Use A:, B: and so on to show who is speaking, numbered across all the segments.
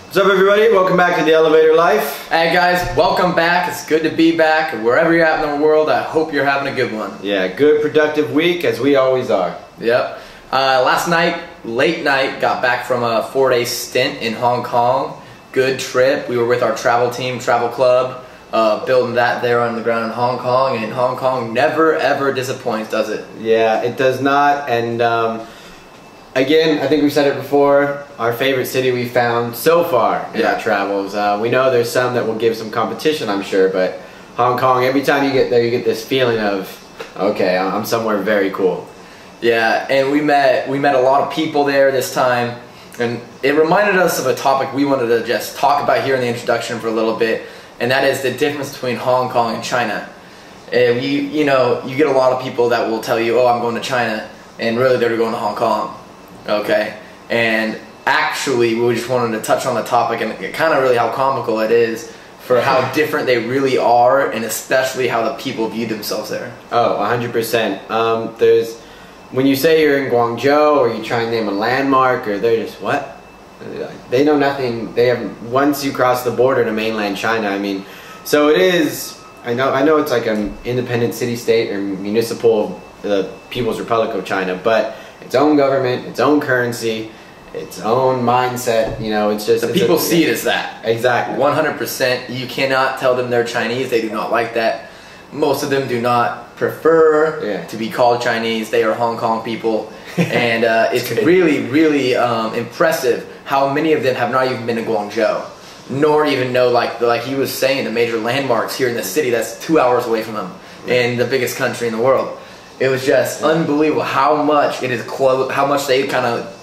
A: What's up, everybody? Welcome back to the Elevator Life.
B: Hey guys, welcome back. It's good to be back. Wherever you're at in the world, I hope you're having a good one.
A: Yeah, good productive week as we always are.
B: Yep. Last night, late night, got back from a 4-day stint in Hong Kong. Good trip. We were with our travel team, travel club, building that there on the ground in Hong Kong. And Hong Kong never ever disappoints, does it?
A: Yeah, it does not. And again, I think we've said it before, our favorite city we found so far in our travels. We know there's some that will give some competition, I'm sure, but Hong Kong, every time you get there, you get this feeling of, okay, I'm somewhere very cool.
B: Yeah, and we met a lot of people there this time, and it reminded us of a topic we wanted to just talk about here in the introduction for a little bit, and that is the difference between Hong Kong and China. You know, you get a lot of people that will tell you, oh, I'm going to China, and really they're going to Hong Kong. Okay, and actually we just wanted to touch on the topic and kind of really how comical it is for how different they really are, and especially how the people view themselves there.
A: Oh, 100%. There's, when you say you're in Guangzhou or you try and name a landmark, or they're just, what? They know nothing. They have, once you cross the border to mainland China, I mean, so it is, I know it's like an independent city-state or municipal, the People's Republic of China, but its own government, its own currency, its own mindset, you know, it's just...
B: The people see it as that.
A: Exactly.
B: 100%. You cannot tell them they're Chinese. They do not like that. Most of them do not prefer to be called Chinese. They are Hong Kong people. And it's really, really impressive how many of them have not even been to Guangzhou, nor even know, like he was saying, the major landmarks here in the city that's 2 hours away from them in the biggest country in the world. It was just unbelievable how much it is close, how much they kind of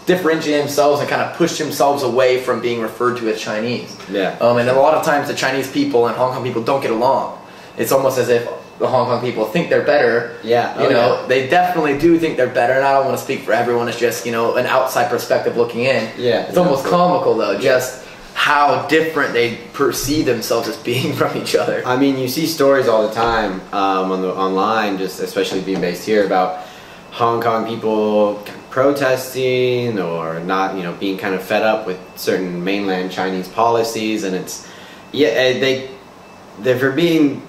B: differentiate themselves and kind of push themselves away from being referred to as Chinese.
A: Yeah.
B: And a lot of times the Chinese people and Hong Kong people don't get along. It's almost as if the Hong Kong people think they're better.
A: Yeah.
B: You know, they definitely do think they're better, and I don't want to speak for everyone. It's just, you know, an outside perspective looking in.
A: Yeah.
B: It's almost comical though, just how different they perceive themselves as being from each other.
A: I mean, you see stories all the time online, just especially being based here, about Hong Kong people protesting or not, you know, being kind of fed up with certain mainland Chinese policies, and it's, they're for being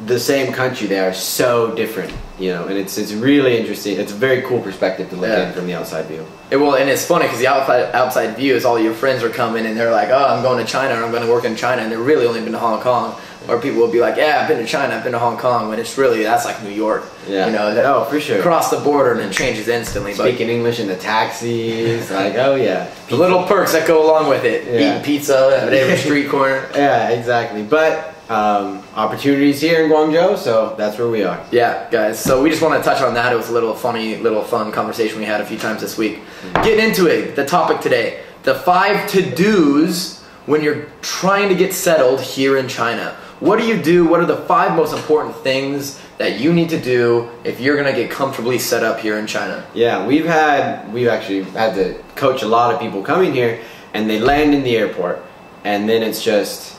A: the same country, they are so different, you know, and it's really interesting. It's a very cool perspective to look in from the outside view.
B: And it's funny because the outside view is all your friends are coming and they're like, oh, I'm going to China, or I'm going to work in China, and they're really only been to Hong Kong. Or people will be like, yeah, I've been to China, I've been to Hong Kong, when it's really, that's like New York. Yeah. You know,
A: for sure.
B: Cross the border and it changes instantly.
A: Speaking English in the taxis, like, oh yeah.
B: The little perks that go along with it. Eating pizza at every street corner.
A: Yeah, exactly. But opportunities here in Guangzhou, so that's where we are.
B: Yeah, guys, so we just want to touch on that. It was a little fun conversation we had a few times this week. Getting into it, the topic today, the 5 to-dos when you're trying to get settled here in China. What do you do? What are the 5 most important things that you need to do if you're gonna get comfortably set up here in China? Yeah,
A: we've actually had to coach a lot of people coming here, and they land in the airport, and then it's just,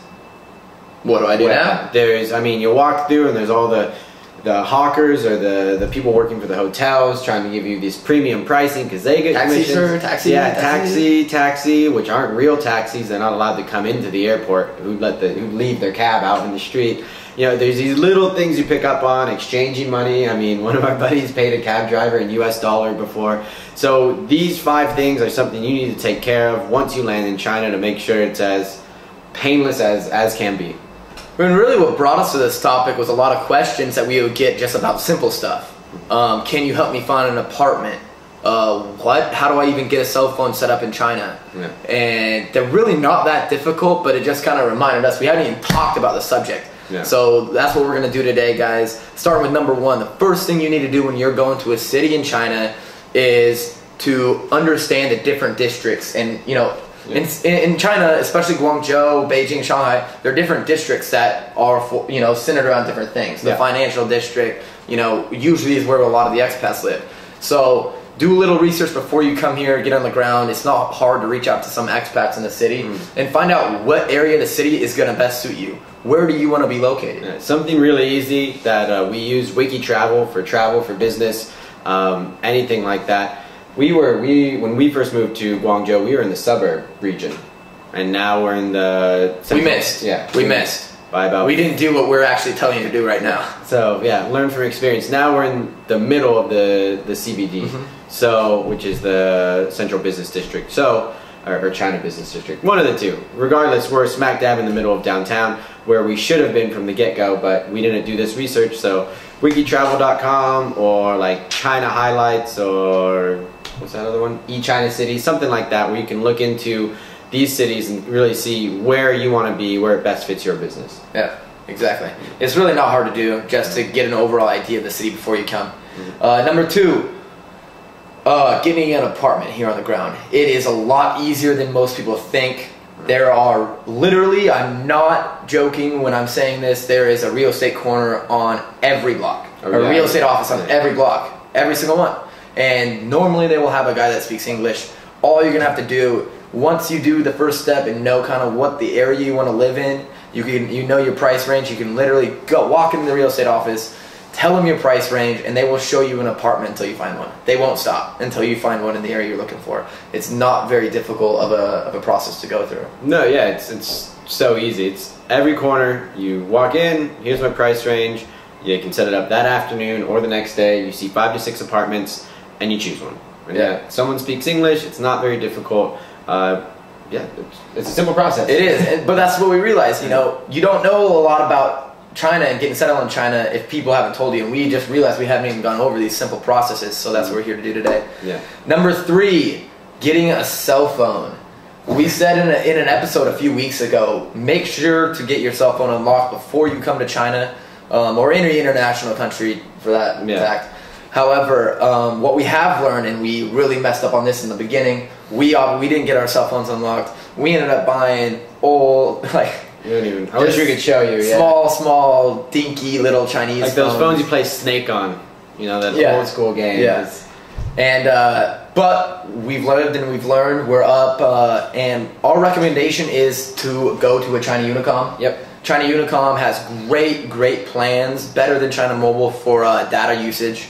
B: what do I do now?
A: There's, I mean, you walk through and there's all the hawkers or the people working for the hotels trying to give you this premium pricing because they get commissions.
B: Sir, taxi,
A: yeah, taxi, which aren't real taxis. They're not allowed to come into the airport. Who leave their cab out in the street. You know, there's these little things you pick up on, exchanging money. I mean, one of our buddies paid a cab driver in US dollar before. So these 5 things are something you need to take care of once you land in China to make sure it's as painless as can be.
B: And really what brought us to this topic was a lot of questions that we would get just about simple stuff. Can you help me find an apartment? How do I even get a cell phone set up in China? Yeah. And they're really not that difficult, but it just kind of reminded us we haven't even talked about the subject. Yeah. So that's what we're going to do today, guys. Starting with number 1, the first thing you need to do when you're going to a city in China is to understand the different districts. And, you know, in China, especially Guangzhou, Beijing, Shanghai, there are different districts that are, you know, centered around different things. The financial district, you know, usually is where a lot of the expats live. So do a little research before you come here, get on the ground. It's not hard to reach out to some expats in the city and find out what area of the city is going to best suit you. Where do you want to be located?
A: Yeah, something really easy that we use Wiki Travel for business, anything like that. When we first moved to Guangzhou, we were in the suburb region. and now we're in the...
B: We missed.
A: Yeah.
B: We missed.
A: By about...
B: We didn't do what we're actually telling you to do right now.
A: So, yeah, learn from experience. Now we're in the middle of the CBD, so, which is the Central Business District, so, or China Business District, one of the two. Regardless, we're smack dab in the middle of downtown, where we should have been from the get-go, but we didn't do this research, so wikitravel.com or like China Highlights or what's that other one? eChina City, something like that, where you can look into these cities and really see where you want to be, where it best fits your business.
B: Yeah, exactly. It's really not hard to do, just to get an overall idea of the city before you come. Number 2, getting an apartment here on the ground. It is a lot easier than most people think. There are literally, I'm not joking when I'm saying this, there is a real estate corner on every block. A real estate office on every block, every single one. And normally they will have a guy that speaks English. All you're gonna have to do, once you do the first step and know kind of what the area you want to live in, you know your price range, you can literally go walk into the real estate office, tell them your price range, and they will show you an apartment until you find one. They won't stop until you find one in the area you're looking for. It's not very difficult of a process to go through.
A: No, yeah, it's so easy. It's every corner. You walk in, here's my price range. You can set it up that afternoon or the next day. You see 5 to 6 apartments, and you choose one. And yeah, someone speaks English. It's not very difficult. Yeah, it's a simple process.
B: It is, but that's what we realized. You know, you don't know a lot about China and getting settled in China if people haven't told you, and we just realized we haven't even gone over these simple processes, so that's what we're here to do today.
A: Yeah.
B: Number 3, getting a cell phone. We said in an episode a few weeks ago, make sure to get your cell phone unlocked before you come to China, or any international country for that fact. However, what we have learned, and we really messed up on this in the beginning, we didn't get our cell phones unlocked. We ended up buying old, like...
A: I wish we could show you.
B: Small, dinky little Chinese
A: like those phones you play Snake on. You know, that old school game.
B: Yeah. And, but we've lived and we've learned. We're up, and our recommendation is to go to a China Unicom.
A: Yep.
B: China Unicom has great plans, better than China Mobile for data usage.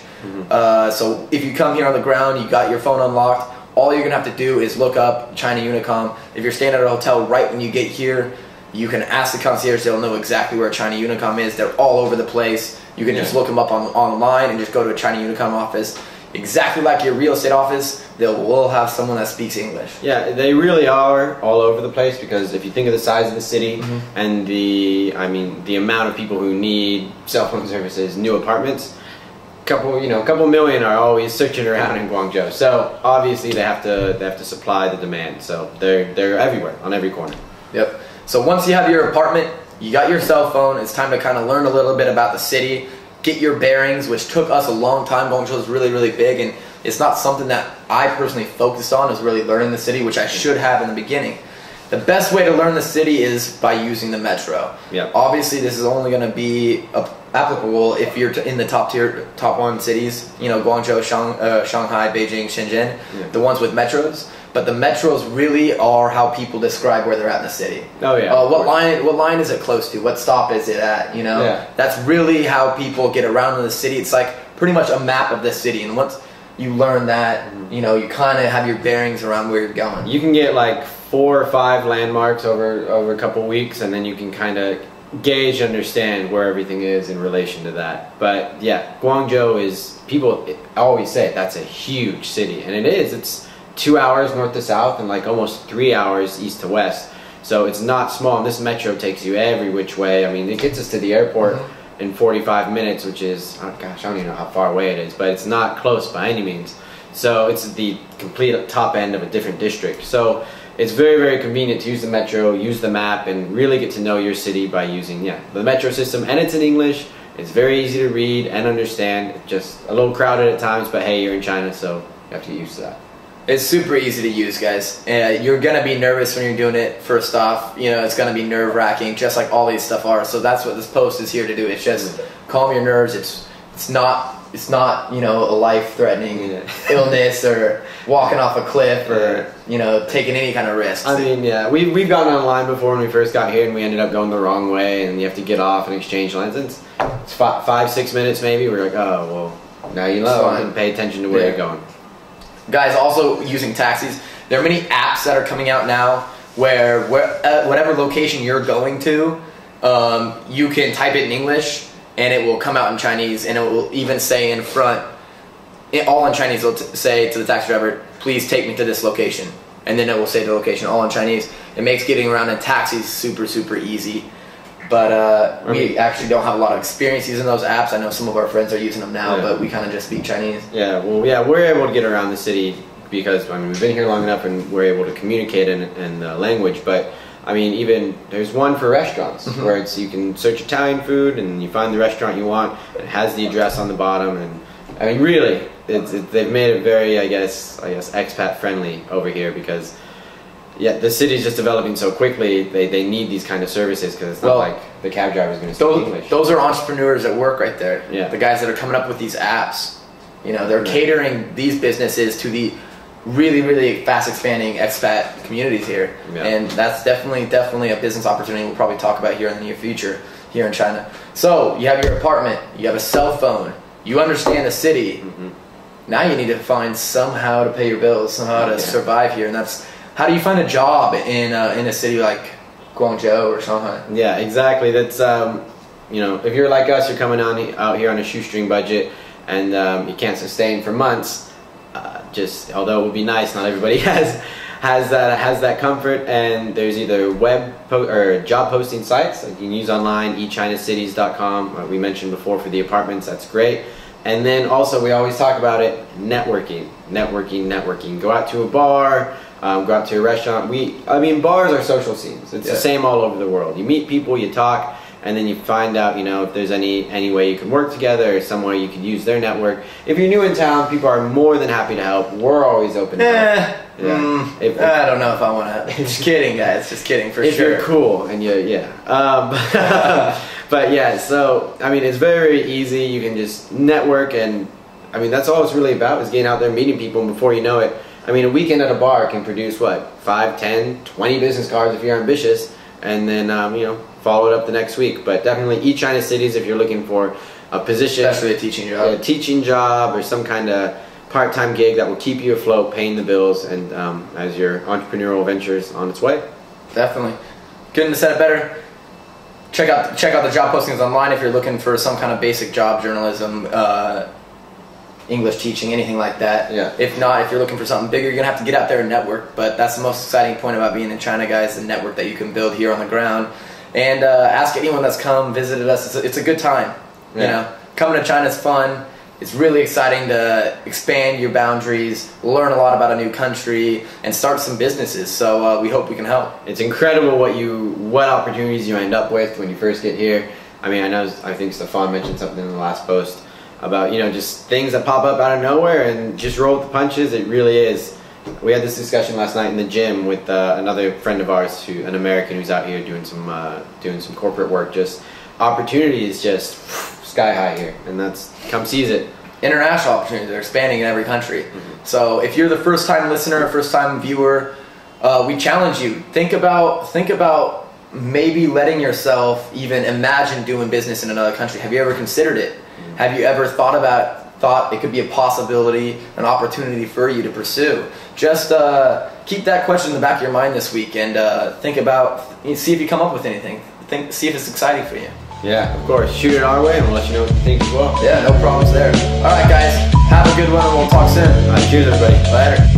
B: So if you come here on the ground, you got your phone unlocked, all you're gonna have to do is look up China Unicom. If you're staying at a hotel right when you get here, you can ask the concierge, they'll know exactly where China Unicom is. They're all over the place. You can just look them up online and just go to a China Unicom office. Exactly like your real estate office, will have someone that speaks English.
A: Yeah, they really are all over the place, because if you think of the size of the city and the amount of people who need cell phone services, new apartments, couple million are always searching around in Guangzhou. So obviously they have to supply the demand. So they're everywhere, on every corner.
B: Yep. So once you have your apartment, you got your cell phone, it's time to kind of learn a little bit about the city, get your bearings, which took us a long time. Guangzhou is really big, and it's not something that I personally focused on, is really learning the city, which I should have in the beginning. The best way to learn the city is by using the metro.
A: Yep.
B: Obviously, this is only going to be applicable if you're in the top 1 cities, you know, Guangzhou, Shanghai, Beijing, Shenzhen, the ones with metros. But the metros really are how people describe where they're at in the city.
A: Oh yeah.
B: What line is it close to? What stop is it at? You know, that's really how people get around in the city. It's like pretty much a map of the city, and once you learn that, you know, you kind of have your bearings around where you're going.
A: You can get like 4 or 5 landmarks over a couple weeks, and then you can kind of gauge, understand where everything is in relation to that. But yeah, Guangzhou is, people always say that's a huge city, and it is. It's 2 hours north to south and like almost 3 hours east to west. So it's not small, and this metro takes you every which way. I mean, it gets us to the airport in 45 minutes, which is, oh gosh, I don't even know how far away it is, but it's not close by any means. So it's the complete top end of a different district. So it's very convenient to use the metro, use the map, and really get to know your city by using the metro system. And it's in English. It's very easy to read and understand. It's just a little crowded at times, but hey, you're in China, so you have to get used to that.
B: It's super easy to use, guys. You're gonna be nervous when you're doing it first off. You know, it's gonna be nerve-wracking, just like all these stuff are. So that's what this post is here to do. It's just calm your nerves. It's not you know, a life-threatening illness or walking off a cliff or you know, taking any kind of risks.
A: I mean, yeah, we've gone online before when we first got here, and we ended up going the wrong way, and you have to get off and exchange lines. It's 5-6 minutes maybe. We're like, oh well, now you know, and pay attention to where you're going.
B: Guys, also using taxis. There are many apps that are coming out now. where whatever location you're going to, you can type it in English and it will come out in Chinese, and it will even say in front, all in Chinese, it'll say to the taxi driver, please take me to this location. And then it will say the location all in Chinese. It makes getting around in taxis super, super easy. But we actually don't have a lot of experience using those apps. I know some of our friends are using them now, but we kind of just speak Chinese.
A: Yeah, well, yeah, we're able to get around the city because, I mean, we've been here long enough and we're able to communicate in the language. But, I mean, even there's one for restaurants where it's, you can search Italian food and you find the restaurant you want. It has the address on the bottom. And, I mean, really, they've made it very, I guess, expat friendly over here because, yeah, the city's just developing so quickly. They need these kind of services because it's not like the cab driver is going to speak English.
B: Those are entrepreneurs at work right there.
A: Yeah.
B: The guys that are coming up with these apps. You know, they're catering these businesses to the really, really fast expanding expat communities here. Yeah. And that's definitely a business opportunity we'll probably talk about here in the near future here in China. So you have your apartment, you have a cell phone, you understand the city. Now you need to find somehow to pay your bills, somehow to survive here, and that's. How do you find a job in a city like Guangzhou or Shanghai? Yeah, exactly. That's you know, if you're like us, you're coming out here on a shoestring budget, and you can't sustain for months. Just although it would be nice, not everybody has that comfort. And there's either or job posting sites like you can use online, echinacities.com. We mentioned before for the apartments. That's great. And then also we always talk about it, networking. Go out to a bar. Go out to a restaurant. I mean, bars are social scenes. It's the same all over the world. You meet people, you talk, and then you find out, you know, if there's any way you can work together or somewhere you could use their network. If you're new in town, people are more than happy to help. We're always open to help. I don't know if I want to. Just kidding, guys. Just kidding, for sure. If you're cool and but yeah, so, I mean, it's very easy. You can just network, and, I mean, that's all it's really about is getting out there, meeting people, and before you know it, I mean, a weekend at a bar can produce, what, 5, 10, 20 business cards if you're ambitious, and then, you know, follow it up the next week. But definitely eChina Cities if you're looking for a position. Especially a teaching job. A teaching job or some kind of part-time gig that will keep you afloat, paying the bills, and as your entrepreneurial ventures on its way. Definitely. Couldn't have said it better. Check out the job postings online if you're looking for some kind of basic job, journalism, English teaching, anything like that. Yeah. If not, if you're looking for something bigger, you're gonna have to get out there and network. But that's the most exciting point about being in China, guys, the network that you can build here on the ground. And ask anyone that's come, visited us. It's a good time. You know, coming to China is fun. It's really exciting to expand your boundaries, learn a lot about a new country, and start some businesses. So we hope we can help. It's incredible what opportunities you end up with when you first get here. I mean, I think Stefan mentioned something in the last post about, you know, just things that pop up out of nowhere and just roll with the punches. It really is. We had this discussion last night in the gym with another friend of ours, an American who's out here doing some corporate work. Just opportunity is just sky high here, and that's come seize it. International opportunities are expanding in every country. So if you're the first time listener, first time viewer, we challenge you. Think about maybe letting yourself even imagine doing business in another country. Have you ever considered it? Have you ever thought it could be a possibility, an opportunity for you to pursue? Just keep that question in the back of your mind this week, and see if you come up with anything. See if it's exciting for you. Yeah, of course. Shoot it our way, and we'll let you know what you think as well. Yeah, no problems there. All right, guys. Have a good one, and we'll talk soon. All right, cheers, everybody. Later.